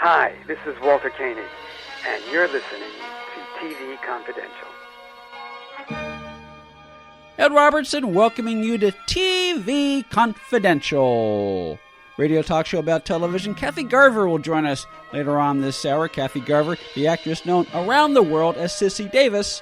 Hi, this is Walter Koenig, and you're listening to TV Confidential. Ed Robertson welcoming you to TV Confidential, radio talk show about television. Kathy Garver will join us later on this hour. Kathy Garver, the actress known around the world as Sissy Davis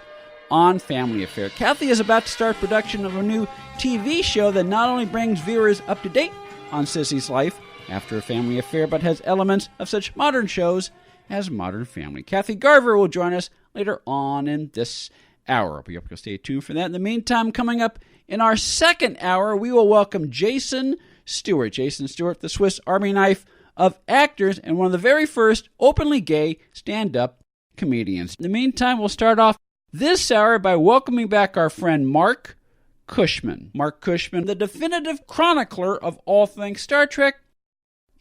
on Family Affair. Kathy is about to start production of a new TV show that not only brings viewers up to date on Sissy's life after a family affair, but has elements of such modern shows as Modern Family. Kathy Garver will join us later on in this hour. We hope you'll stay tuned for that. In the meantime, coming up in our second hour, we will welcome Jason Stewart. Jason Stewart, the Swiss Army knife of actors and one of the very first openly gay stand-up comedians. In the meantime, we'll start off this hour by welcoming back our friend Marc Cushman. Marc Cushman, the definitive chronicler of all things Star Trek,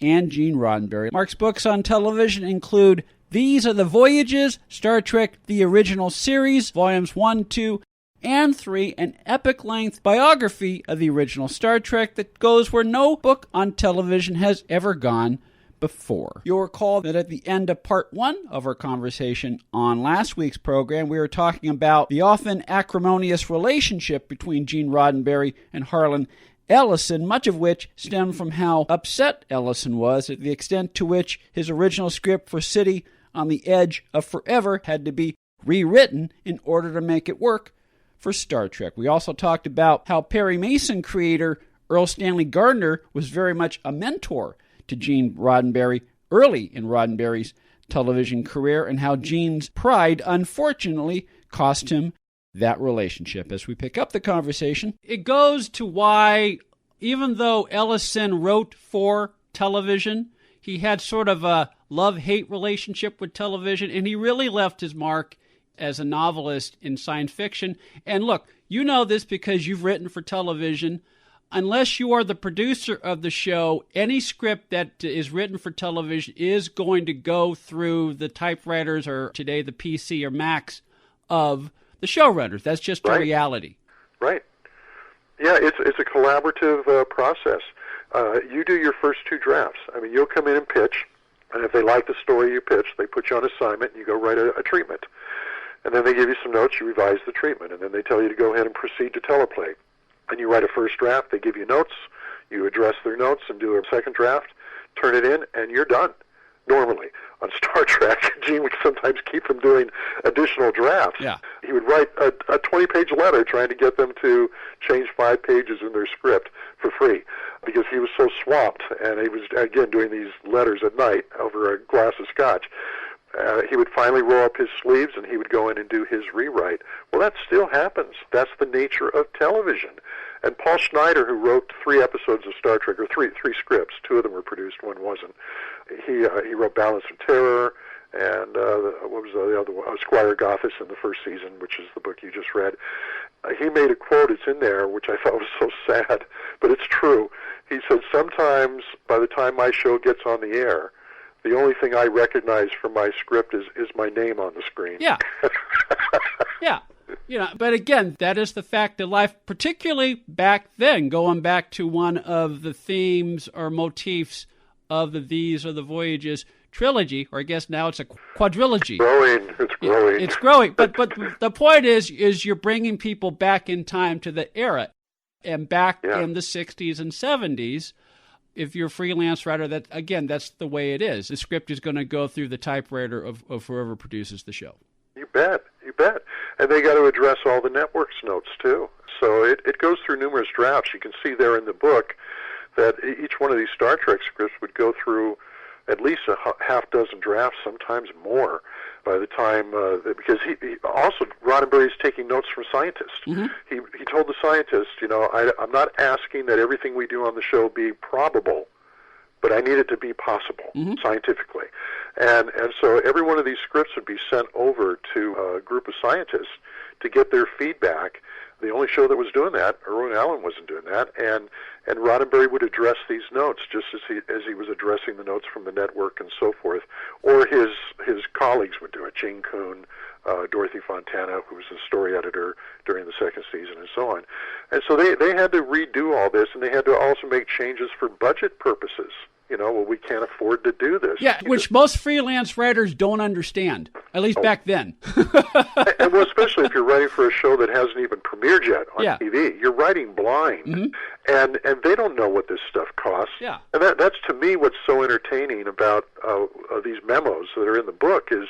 and Gene Roddenberry. Marc's books on television include These Are The Voyages, Star Trek The Original Series, Volumes 1, 2, and 3, an epic-length biography of the original Star Trek that goes where no book on television has ever gone before. You'll recall that at the end of part 1 of our conversation on last week's program, we were talking about the often acrimonious relationship between Gene Roddenberry and Harlan Ellison, much of which stemmed from how upset Ellison was at the extent to which his original script for City on the Edge of Forever had to be rewritten in order to make it work for Star Trek. We also talked about how Perry Mason creator Earl Stanley Gardner was very much a mentor to Gene Roddenberry early in Roddenberry's television career, and how Gene's pride unfortunately cost him that relationship. As we pick up the conversation, it goes to why, even though Ellison wrote for television, he had sort of a love-hate relationship with television, and he really left his mark as a novelist in science fiction. And look, you know this because you've written for television. Unless you are the producer of the show, any script that is written for television is going to go through the typewriters, or today the PC or Macs, of the showrunners. That's just a reality. Right. Yeah, it's a collaborative process. You do your first 2 drafts. I mean, you'll come in and pitch, and if they like the story you pitch, they put you on assignment, and you go write a treatment. And then they give you some notes, you revise the treatment, and then they tell you to go ahead and proceed to teleplay. And you write a first draft, they give you notes, you address their notes and do a second draft, turn it in, and you're done. Normally. On Star Trek, Gene would sometimes keep them doing additional drafts. Yeah. He would write a 20-page letter trying to get them to change 5 pages in their script for free because he was so swamped, and he was, again, doing these letters at night over a glass of scotch. He would finally roll up his sleeves, and he would go in and do his rewrite. Well, that still happens. That's the nature of television. And Paul Schneider, who wrote 3 episodes of Star Trek, or three scripts, 2 of them were produced, 1 wasn't. He wrote Balance of Terror, and what was the other one? Squire Gothis in the first season, which is the book you just read. He made a quote, it's in there, which I thought was so sad, but it's true. He said, sometimes by the time my show gets on the air, the only thing I recognize from my script is my name on the screen. Yeah. Yeah. You know, but again, that is the fact of life, particularly back then, going back to one of the themes or motifs of the These Are The Voyages trilogy, or I guess now it's a quadrilogy. It's growing. It's growing. But the point is you're bringing people back in time to the era, and back in the 60s and 70s. If you're a freelance writer, that's the way it is. The script is going to go through the typewriter of whoever produces the show. You bet. And they got to address all the network's notes, too. So it goes through numerous drafts. You can see there in the book that each one of these Star Trek scripts would go through at least a half dozen drafts, sometimes more, by the time, because he also, Roddenberry's taking notes from scientists. Mm-hmm. He told the scientists, I'm not asking that everything we do on the show be probable, but I need it to be possible, scientifically. And so every one of these scripts would be sent over to a group of scientists to get their feedback. The only show that was doing that, Irwin Allen wasn't doing that, and Roddenberry would address these notes just as he was addressing the notes from the network and so forth, or his colleagues would do it. Gene Kuhn, Dorothy Fontana, who was the story editor during the second season, and so on. And so they had to redo all this, and they had to also make changes for budget purposes. well, we can't afford to do this. Yeah, which most freelance writers don't understand, at least back then. And well, especially if you're writing for a show that hasn't even premiered yet on TV. You're writing blind, and they don't know what this stuff costs. Yeah. And that's, to me, what's so entertaining about these memos that are in the book is,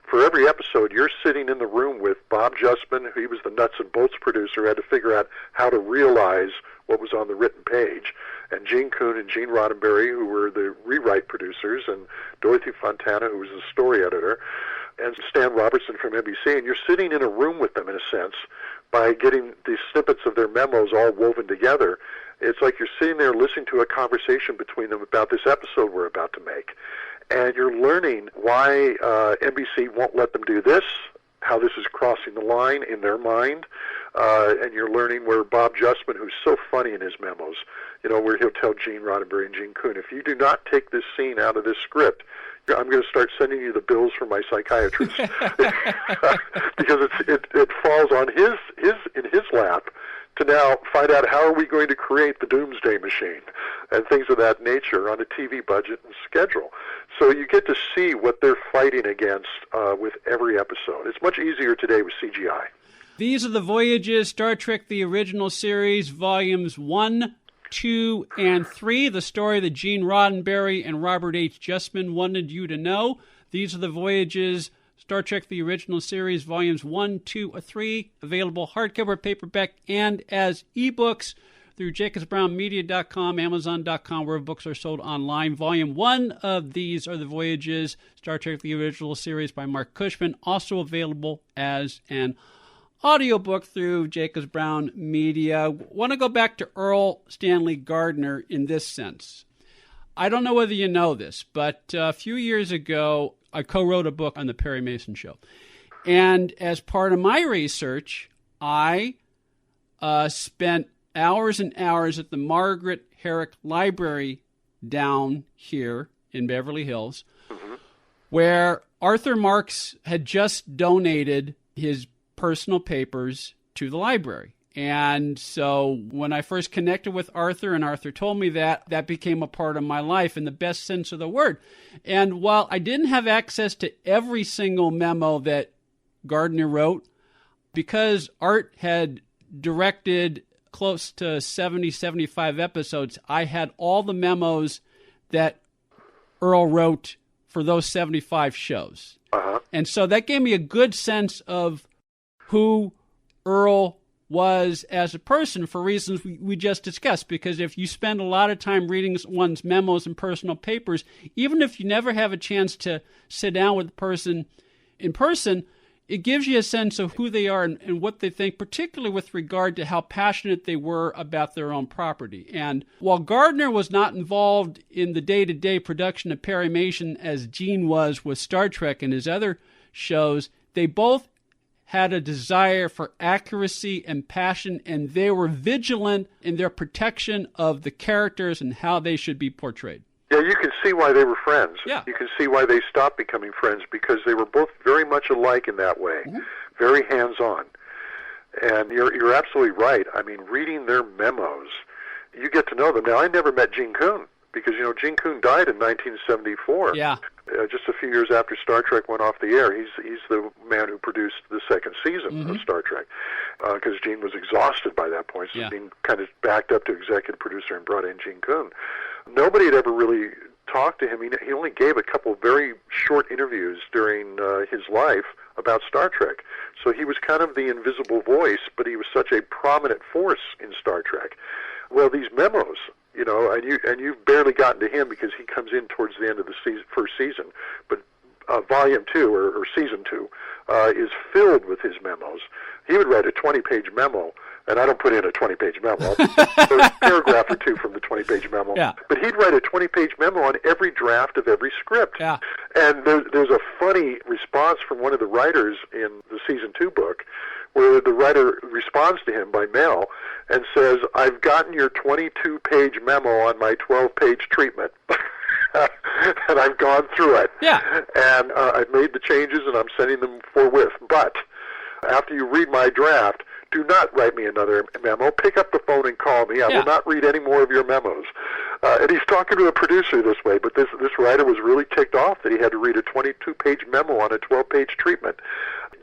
for every episode, you're sitting in the room with Bob Justman, who he was the nuts and bolts producer, had to figure out how to realize what was on the written page, and Gene Coon and Gene Roddenberry, who were the rewrite producers, and Dorothy Fontana, who was the story editor, and Stan Robertson from NBC, and you're sitting in a room with them, in a sense, by getting these snippets of their memos all woven together. It's like you're sitting there listening to a conversation between them about this episode we're about to make. And you're learning why NBC won't let them do this, how this is crossing the line in their mind, and you're learning where Bob Justman, who's so funny in his memos, where he'll tell Gene Roddenberry and Gene Coon, if you do not take this scene out of this script, I'm going to start sending you the bills from my psychiatrist. Because it falls on in his lap to now find out how are we going to create the doomsday machine and things of that nature on a TV budget and schedule. So you get to see what they're fighting against with every episode. It's much easier today with CGI. These Are the Voyages, Star Trek The Original Series, Volumes 1, 2, and 3, the story that Gene Roddenberry and Robert H. Justman wanted you to know. These Are the Voyages, Star Trek The Original Series, Volumes 1, 2, or 3, available hardcover, paperback, and as ebooks through jacobsbrownmedia.com, amazon.com, where books are sold online. Volume 1 of These Are the Voyages, Star Trek The Original Series by Marc Cushman, also available as an audiobook through Jacobs Brown Media. Want to go back to Earl Stanley Gardner in this sense. I don't know whether you know this, but a few years ago, I co-wrote a book on the Perry Mason Show. And as part of my research, I spent hours and hours at the Margaret Herrick Library down here in Beverly Hills, where Arthur Marks had just donated his personal papers to the library. And so when I first connected with Arthur, and Arthur told me that became a part of my life in the best sense of the word. And while I didn't have access to every single memo that Gardner wrote, because Art had directed close to 70, 75 episodes, I had all the memos that Earl wrote for those 75 shows. And so that gave me a good sense of who Earl was as a person for reasons we just discussed. Because if you spend a lot of time reading one's memos and personal papers, even if you never have a chance to sit down with the person in person, it gives you a sense of who they are and what they think, particularly with regard to how passionate they were about their own property. And while Gardner was not involved in the day-to-day production of Perry Mason as Gene was with Star Trek and his other shows, they both had a desire for accuracy and passion, and they were vigilant in their protection of the characters and how they should be portrayed. Yeah, you can see why they were friends. Yeah. You can see why they stopped becoming friends, because they were both very much alike in that way, very hands-on. And you're absolutely right. I mean, reading their memos, you get to know them. Now, I never met Gene Coon, because, Gene Coon died in 1974. Yeah. Just a few years after Star Trek went off the air. He's the man who produced the second season of Star Trek, because Gene was exhausted by that point, so Gene kind of backed up to executive producer and brought in Gene Coon. Nobody had ever really talked to him. He only gave a couple of very short interviews during his life about Star Trek. So he was kind of the invisible voice, but he was such a prominent force in Star Trek. Well, these memos, and you've barely gotten to him because he comes in towards the end of the first season, but Volume 2, or Season 2, is filled with his memos. He would write a 20-page memo, and I don't put in a 20-page memo. There's a paragraph or two from the 20-page memo. Yeah. But he'd write a 20-page memo on every draft of every script. Yeah. And there's a funny response from one of the writers in the Season 2 book, where the writer responds to him by mail and says, "I've gotten your 22-page memo on my 12-page treatment." And I've gone through it. Yeah. And I've made the changes, and I'm sending them forthwith. But after you read my draft, do not write me another memo. Pick up the phone and call me. I will not read any more of your memos. And he's talking to a producer this way, but this writer was really ticked off that he had to read a 22-page memo on a 12-page treatment.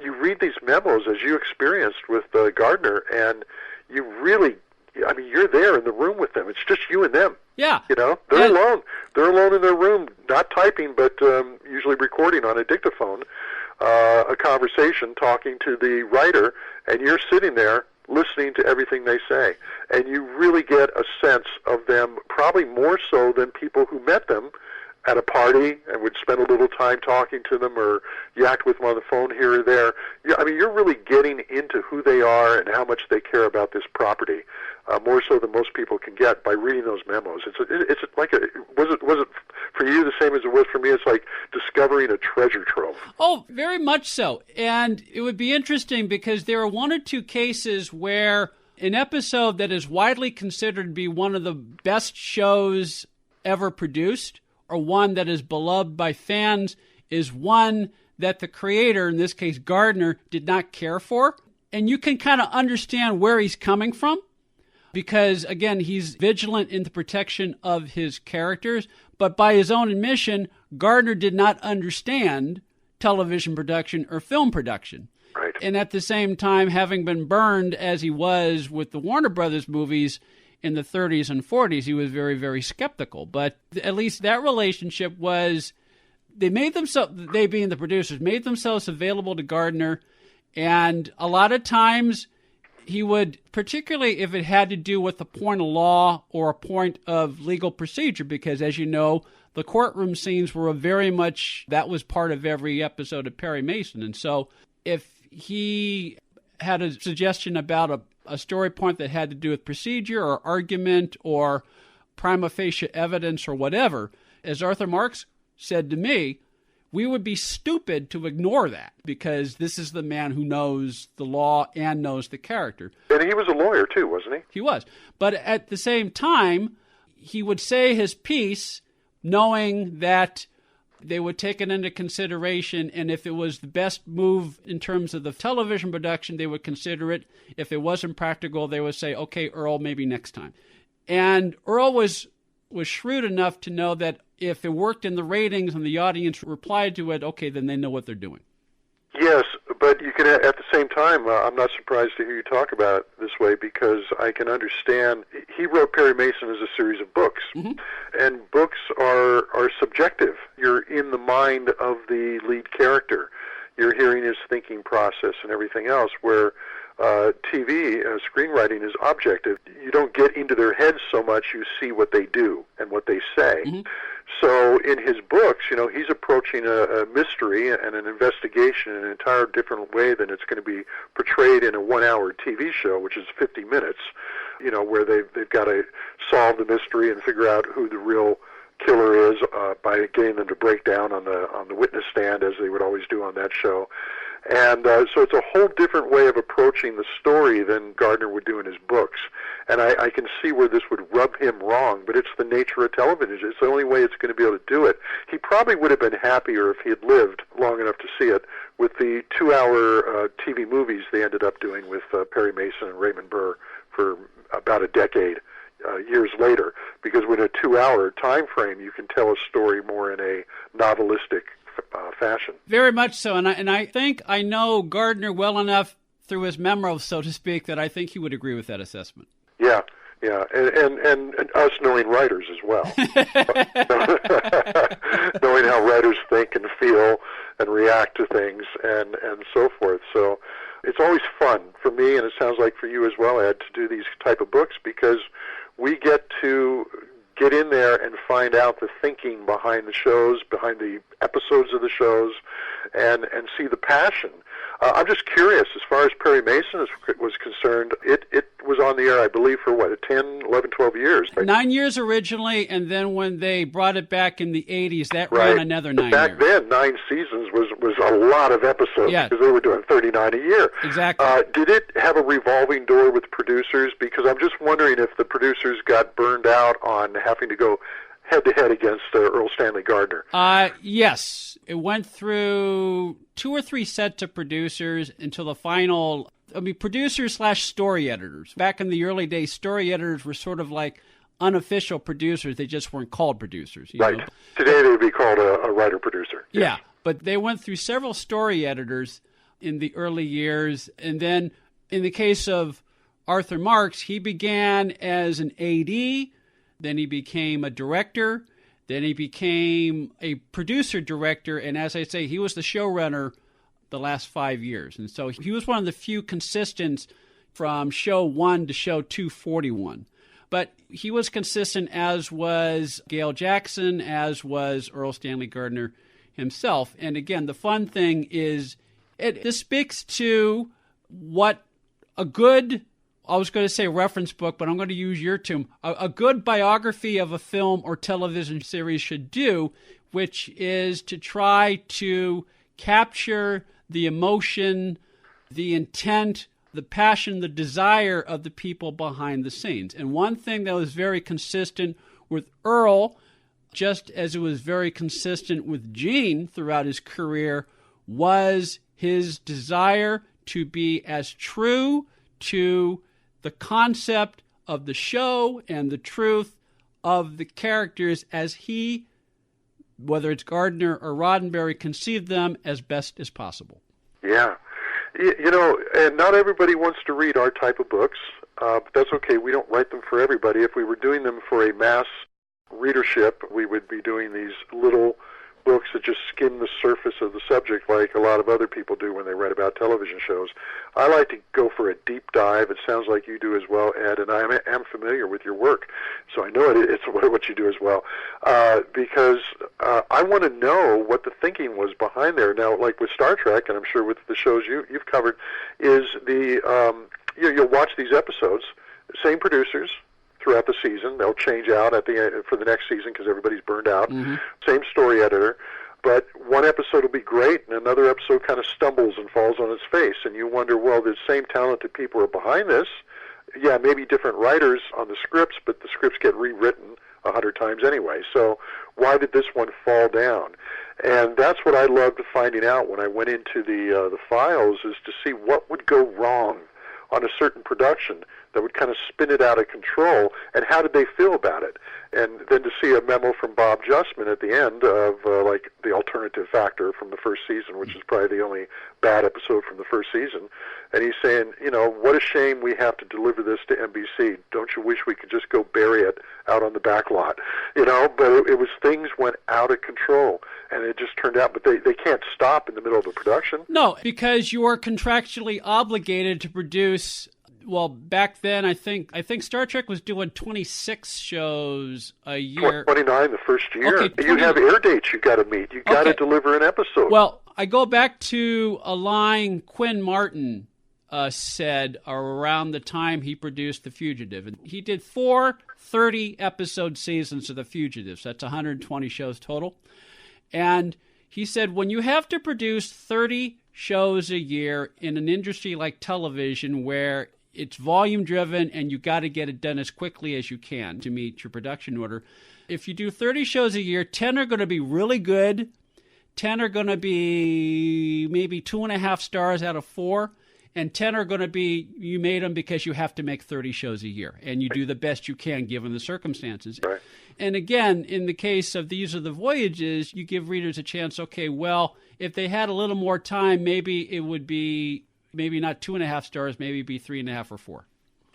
You read these memos as you experienced with Gardner, and you really, I mean, you're there in the room with them. It's just you and them. Yeah. You know, they're alone. They're alone in their room, not typing, but usually recording on a dictaphone, a conversation, talking to the writer, and you're sitting there listening to everything they say. And you really get a sense of them, probably more so than people who met them at a party and would spend a little time talking to them or yak with them on the phone here or there. I mean, you're really getting into who they are and how much they care about this property, more so than most people can get by reading those memos. It's like was it for you the same as it was for me? It's like discovering a treasure trove. Oh, very much so. And it would be interesting because there are one or two cases where an episode that is widely considered to be one of the best shows ever produced, or one that is beloved by fans, is one that the creator, in this case Gardner, did not care for. And you can kind of understand where he's coming from because, again, he's vigilant in the protection of his characters. But by his own admission, Gardner did not understand television production or film production. Right. And at the same time, having been burned as he was with the Warner Brothers movies in the 30s and 40s, he was very, very skeptical. But at least that relationship was, they being the producers, made themselves available to Gardner. And a lot of times he would, particularly if it had to do with a point of law or a point of legal procedure, because as you know, the courtroom scenes were very much, that was part of every episode of Perry Mason. And so if he had a suggestion about a story point that had to do with procedure or argument or prima facie evidence or whatever, as Arthur Marks said to me, we would be stupid to ignore that because this is the man who knows the law and knows the character. And he was a lawyer too, wasn't he? He was. But at the same time, he would say his piece knowing that they would take it into consideration, and if it was the best move in terms of the television production, they would consider it. If it wasn't practical, they would say, okay, Earl, maybe next time. And Earl was shrewd enough to know that if it worked in the ratings and the audience replied to it, okay, then they know what they're doing. Yes, but you can, at the same time, I'm not surprised to hear you talk about it this way because I can understand. He wrote Perry Mason as a series of books, and books are subjective. You're in the mind of the lead character. You're hearing his thinking process and everything else, where TV, screenwriting is objective. You don't get into their heads so much, you see what they do and what they say. So in his books, you know, he's approaching a mystery and an investigation in an entire different way than it's going to be portrayed in a 1-hour TV show, which is 50 minutes, you know, where they've got to solve the mystery and figure out who the real killer is by getting them to break down on the witness stand, as they would always do on that show. And so it's a whole different way of approaching the story than Gardner would do in his books. And I can see where this would rub him wrong, but it's the nature of television. It's the only way it's going to be able to do it. He probably would have been happier if he had lived long enough to see it with the 2-hour TV movies they ended up doing with Perry Mason and Raymond Burr for about a decade. Years later, because with a 2-hour time frame, you can tell a story more in a novelistic fashion. Very much so, and I think I know Gardner well enough through his memos, so to speak, that I think he would agree with that assessment. Yeah, and us knowing writers as well, knowing how writers think and feel and react to things and so forth. So it's always fun for me, and it sounds like for you as well, Ed, to do these type of books because we get to get in there and find out the thinking behind the shows, behind the episodes of the shows, and see the passion. I'm just curious, as far as Perry Mason was concerned, it was on the air, I believe, for 10, 11, 12 years. Right? 9 years originally, and then when they brought it back in the 80s, that ran another 9 years. Back then, 9 seasons was a lot of episodes because they were doing 39 a year. Exactly. Did it have a revolving door with producers? Because I'm just wondering if the producers got burned out on having to go head-to-head against Earl Stanley Gardner. Yes. It went through 2 or 3 sets of producers until the final, producers / story editors. Back in the early days, story editors were sort of like unofficial producers. They just weren't called producers. Right. know? Today they would be called a writer-producer. Yes. Yeah, but they went through several story editors in the early years. And then in the case of Arthur Marks, he began as an AD, then he became a director, then he became a producer-director, and as I say, he was the showrunner the last 5 years. And so he was one of the few consistents from show 1 to show 241. But he was consistent, as was Gail Jackson, as was Earl Stanley Gardner himself. And again, the fun thing is this speaks to what a good, I was going to say reference book, but I'm going to use your term, a good biography of a film or television series should do, which is to try to capture the emotion, the intent, the passion, the desire of the people behind the scenes. And one thing that was very consistent with Earl, just as it was very consistent with Gene throughout his career, was his desire to be as true to the concept of the show and the truth of the characters as he, whether it's Gardner or Roddenberry, conceived them as best as possible. Yeah. You know, and not everybody wants to read our type of books, but that's okay. We don't write them for everybody. If we were doing them for a mass readership, we would be doing these little books that just skim the surface of the subject like a lot of other people do when they write about television shows. I like to go for a deep dive. It sounds like you do as well, Ed, and I am familiar with your work, so I know it's what you do as well, because I want to know what the thinking was behind there. Now, like with Star Trek, and I'm sure with the shows you've covered, is you'll watch these episodes, same producers, throughout the season. They'll change out for the next season because everybody's burned out. Mm-hmm. Same story editor. But one episode will be great, and another episode kind of stumbles and falls on its face. And you wonder, well, the same talented people are behind this. Yeah, maybe different writers on the scripts, but the scripts get rewritten 100 times anyway. So why did this one fall down? And that's what I loved finding out when I went into the files, is to see what would go wrong on a certain production that would kind of spin it out of control, and how did they feel about it? And then to see a memo from Bob Justman at the end of like the alternative factor from the first season, which is probably the only bad episode from the first season, and he's saying, you know, what a shame we have to deliver this to NBC. Don't you wish we could just go bury it out on the back lot? You know, but it was, things went out of control, and it just turned out, but they can't stop in the middle of a production. No, because you are contractually obligated to produce. Well, back then, I think Star Trek was doing 26 shows a year. 29 the first year. Okay, you have air dates you got to meet. You got to deliver an episode. Well, I go back to a line Quinn Martin said around the time he produced The Fugitive. And he did 4 30-episode seasons of The Fugitive. So that's 120 shows total. And he said, when you have to produce 30 shows a year in an industry like television where it's volume-driven, and you got to get it done as quickly as you can to meet your production order. If you do 30 shows a year, 10 are going to be really good. 10 are going to be maybe 2.5 stars out of 4. And 10 are going to be, you made them because you have to make 30 shows a year. And you do the best you can given the circumstances. Right. And again, in the case of These Are The Voyages, you give readers a chance, okay, well, if they had a little more time, maybe it would be maybe not 2.5 stars, maybe it'd be 3.5 or 4.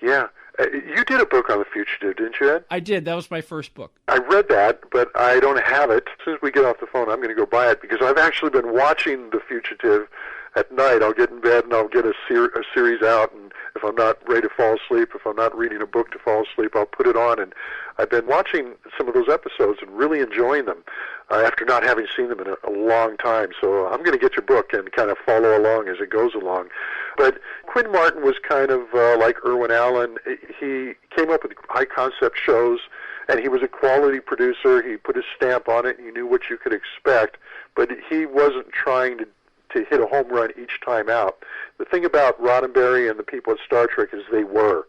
Yeah. You did a book on The Fugitive, didn't you, Ed? I did. That was my first book. I read that, but I don't have it. As soon as we get off the phone, I'm going to go buy it, because I've actually been watching The Fugitive at night. I'll get in bed and I'll get a series out, and if I'm not ready to fall asleep, if I'm not reading a book to fall asleep, I'll put it on. And I've been watching some of those episodes and really enjoying them after not having seen them in a long time. So I'm going to get your book and kind of follow along as it goes along. But Quinn Martin was kind of like Irwin Allen. He came up with high-concept shows, and he was a quality producer. He put his stamp on it, and you knew what you could expect, but he wasn't trying to hit a home run each time out. The thing about Roddenberry and the people at Star Trek is they were.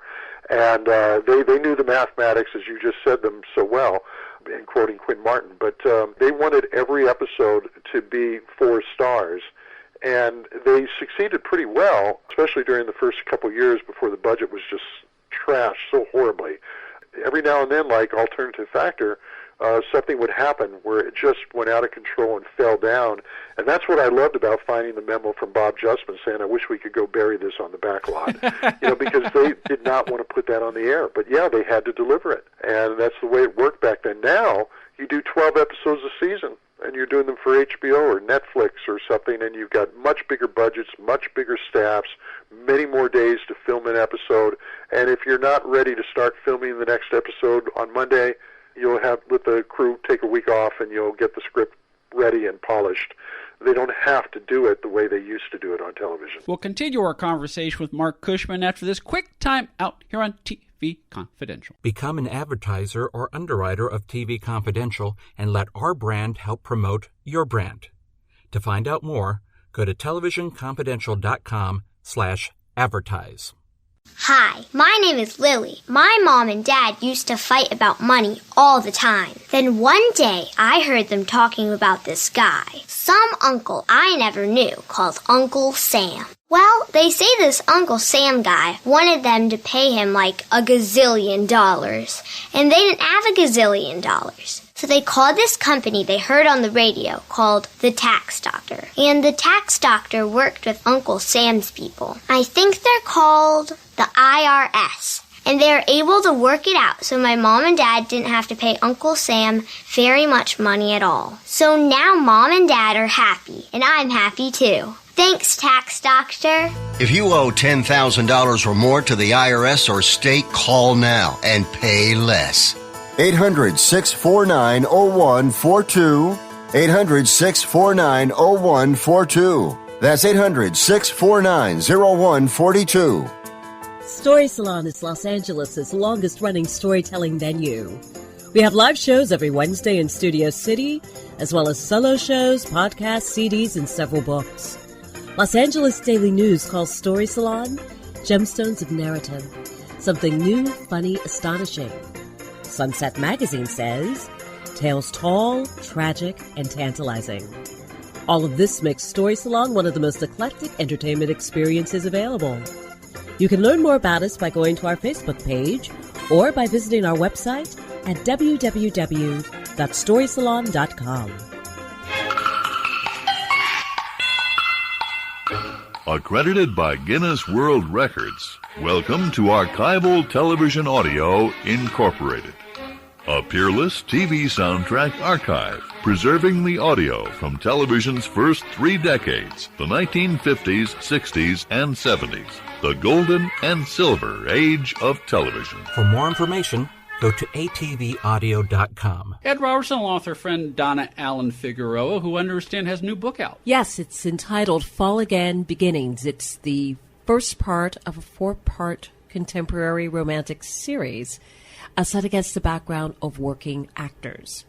And they knew the mathematics, as you just said them so well, in quoting Quinn Martin, but they wanted every episode to be 4 stars. And they succeeded pretty well, especially during the first couple years before the budget was just trashed so horribly. every now and then, like Alternative Factor, something would happen where it just went out of control and fell down. And that's what I loved about finding the memo from Bob Justman saying, I wish we could go bury this on the back lot, because they did not want to put that on the air. But, yeah, they had to deliver it. And that's the way it worked back then. Now, you do 12 episodes a season, and you're doing them for HBO or Netflix or something, and you've got much bigger budgets, much bigger staffs, many more days to film an episode. And if you're not ready to start filming the next episode on Monday, you'll have let the crew take a week off, and you'll get the script ready and polished. They don't have to do it the way they used to do it on television. We'll continue our conversation with Marc Cushman after this quick time out here on TV Confidential. Become an advertiser or underwriter of TV Confidential and let our brand help promote your brand. To find out more, go to televisionconfidential.com/advertise. Hi, my name is Lily. My mom and dad used to fight about money all the time. Then one day, I heard them talking about this guy, some uncle I never knew, called Uncle Sam. Well, they say this Uncle Sam guy wanted them to pay him like $1 gazillion, and they didn't have $1 gazillion. So they called this company they heard on the radio called the Tax Doctor. And the Tax Doctor worked with Uncle Sam's people. I think they're called the IRS. And they were able to work it out so my mom and dad didn't have to pay Uncle Sam very much money at all. So now mom and dad are happy, and I'm happy too. Thanks, Tax Doctor. If you owe $10,000 or more to the IRS or state, call now and pay less. 800-649-0142. 800-649-0142. That's 800-649-0142. Story Salon is Los Angeles' longest-running storytelling venue. We have live shows every Wednesday in Studio City, as well as solo shows, podcasts, CDs, and several books. Los Angeles Daily News calls Story Salon Gemstones of Narrative, something new, funny, astonishing. Sunset Magazine says tales tall, tragic, and tantalizing. All of this makes Story Salon one of the most eclectic entertainment experiences available. You can learn more about us by going to our Facebook page or by visiting our website at www.storysalon.com. Accredited by Guinness World Records, welcome to Archival Television Audio Incorporated, a peerless TV soundtrack archive preserving the audio from television's first 3 decades, the 1950s, 60s, and 70s, the golden and silver age of television. For more information, go to atvaudio.com. Ed Robertson, along with her friend Donna Allen Figueroa, who I understand has a new book out. Yes, it's entitled Fall Again Beginnings. It's the first part of a 4-part contemporary romantic series set against the background of working actors.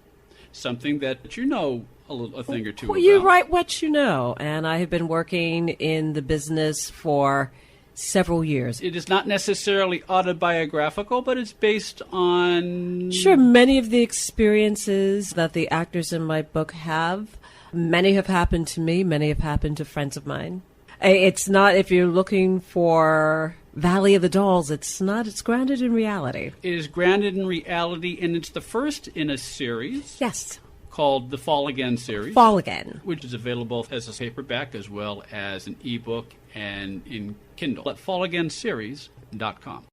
Something that you know a thing or two about. You write what you know, and I have been working in the business for several years. It is not necessarily autobiographical, but it's based on... Sure, many of the experiences that the actors in my book have, many have happened to me, many have happened to friends of mine. It's not, if you're looking for Valley of the Dolls, it's not, it's grounded in reality. It is grounded in reality, and it's the first in a series. Yes. Called the Fall Again series. Fall Again. Which is available as a paperback as well as an ebook and in Kindle at fallagainseries.com.